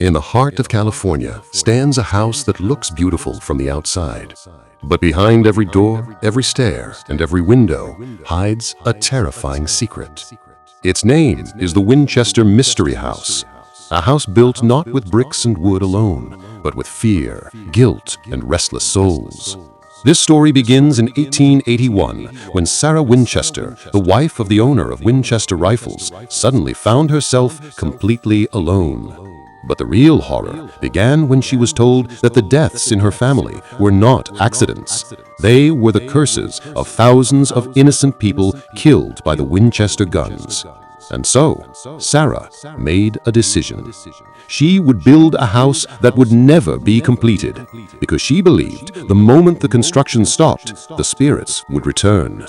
In the heart of California stands a house that looks beautiful from the outside. But behind every door, every stair, and every window hides a terrifying secret. Its name is the Winchester Mystery House, a house built not with bricks and wood alone, but with fear, guilt, and restless souls. This story begins in 1881 when Sarah Winchester, the wife of the owner of Winchester Rifles, suddenly found herself completely alone. But the real horror began when she was told that the deaths in her family were not accidents. They were the curses of thousands of innocent people killed by the Winchester guns. And so, Sarah made a decision. She would build a house that would never be completed, because she believed the moment the construction stopped, the spirits would return.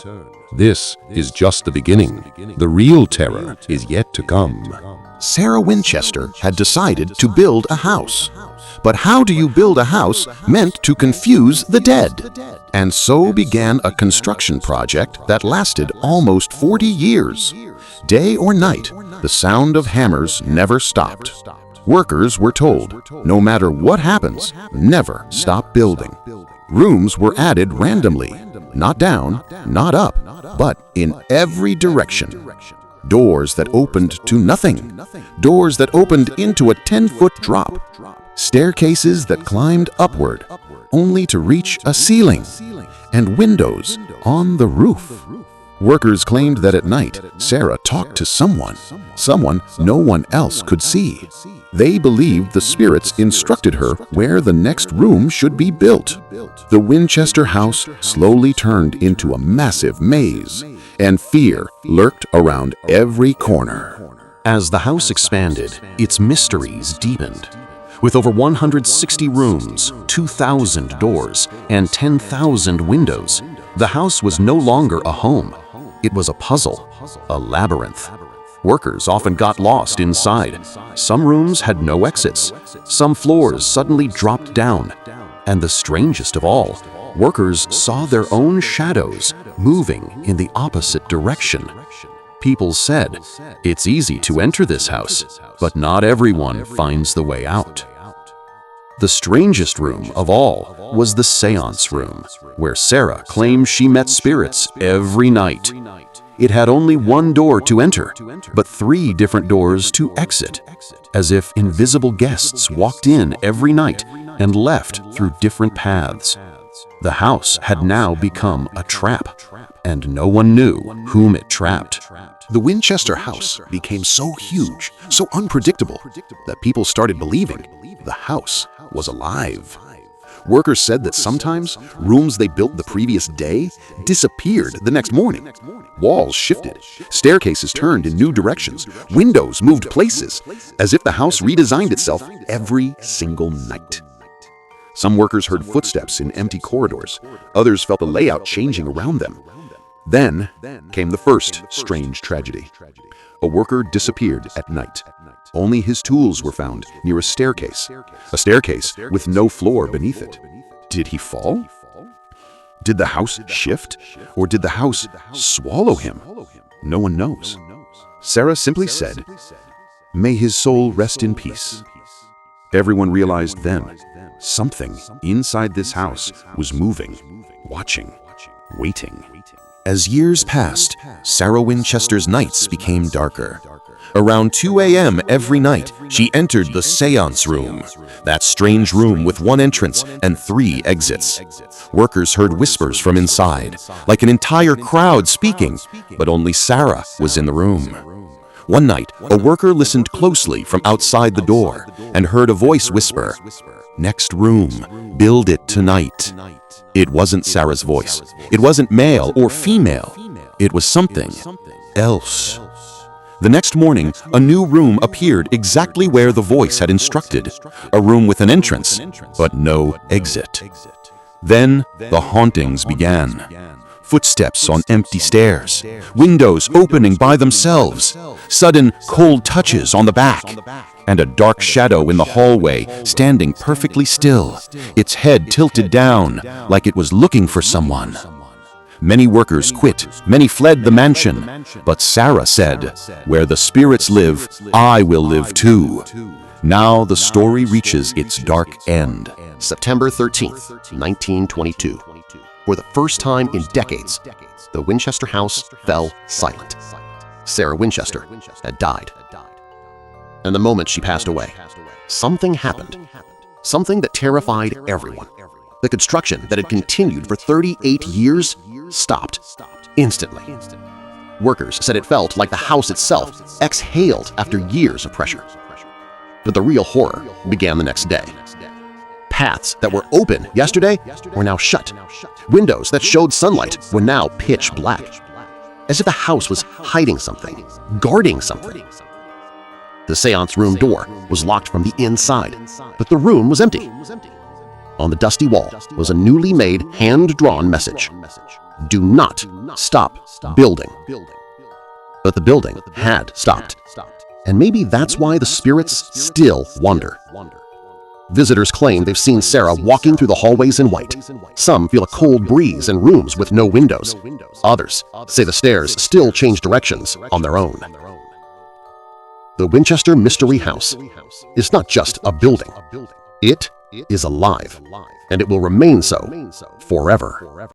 This is just the beginning. The real terror is yet to come. Sarah Winchester had decided to build a house. But how do you build a house meant to confuse the dead? And so began a construction project that lasted almost 40 years. Day or night, the sound of hammers never stopped. Workers were told, no matter what happens, never stop building. Rooms were added randomly, not down, not up, but in every direction. Doors that opened to nothing. Doors that opened into a 10-foot drop. Staircases that climbed upward, only to reach a ceiling. And windows on the roof. Workers claimed that at night, Sarah talked to someone no one else could see. They believed the spirits instructed her where the next room should be built. The Winchester house slowly turned into a massive maze, and fear lurked around every corner. As the house expanded, its mysteries deepened. With over 160 rooms, 2,000 doors, and 10,000 windows, the house was no longer a home. It was a puzzle, a labyrinth. Workers often got lost inside. Some rooms had no exits. Some floors suddenly dropped down. And the strangest of all, workers saw their own shadows moving in the opposite direction. People said, "It's easy to enter this house, but not everyone finds the way out." The strangest room of all was the Séance Room, where Sarah claimed she met spirits every night. It had only one door to enter, but 3 different doors to exit, as if invisible guests walked in every night and left through different paths. The house had now become a trap, and no one knew whom it trapped. The Winchester house became so huge, so unpredictable, that people started believing the house was alive. Workers said that sometimes rooms they built the previous day disappeared the next morning. Walls shifted, staircases turned in new directions, windows moved places, as if the house redesigned itself every single night. Some workers heard footsteps in empty corridors. Others felt the layout changing around them. Then came the first strange tragedy. A worker disappeared at night. Only his tools were found near a staircase with no floor beneath it. Did he fall? Did the house shift? Or did the house swallow him? No one knows. Sarah simply said, "May his soul rest in peace." Everyone realized then, something inside this house was moving, watching, waiting. As years passed, Sarah Winchester's nights became darker. Around 2 a.m. every night, she entered the Séance Room, that strange room with 1 entrance and 3 exits. Workers heard whispers from inside, like an entire crowd speaking, but only Sarah was in the room. One night, a worker listened closely from outside the door and heard a voice whisper, "Next room, build it tonight." It wasn't Sarah's voice. It wasn't male or female. It was something else. The next morning, a new room appeared exactly where the voice had instructed. A room with an entrance, but no exit. Then the hauntings began. Footsteps on empty stairs, windows opening by themselves, sudden cold touches on the back, and a dark shadow in the hallway standing perfectly still, its head tilted down like it was looking for someone. Many workers quit, many fled the mansion, but Sarah said, "Where the spirits live, I will live too." Now the story reaches its dark end. September 13th, 1922. For the first time in decades, the Winchester House fell silent. Sarah Winchester had died. And the moment she passed away, something happened. Something that terrified everyone. The construction that had continued for 38 years stopped instantly. Workers said it felt like the house itself exhaled after years of pressure. But the real horror began the next day. Paths that were open yesterday were now shut. Windows that showed sunlight were now pitch black, as if the house was hiding something, guarding something. The séance room door was locked from the inside, but the room was empty. On the dusty wall was a newly made hand-drawn message: "Do not stop building." But the building had stopped, and maybe that's why the spirits still wander. Visitors claim they've seen Sarah walking through the hallways in white. Some feel a cold breeze in rooms with no windows. Others say the stairs still change directions on their own. The Winchester Mystery House is not just a building. It is alive, and it will remain so forever.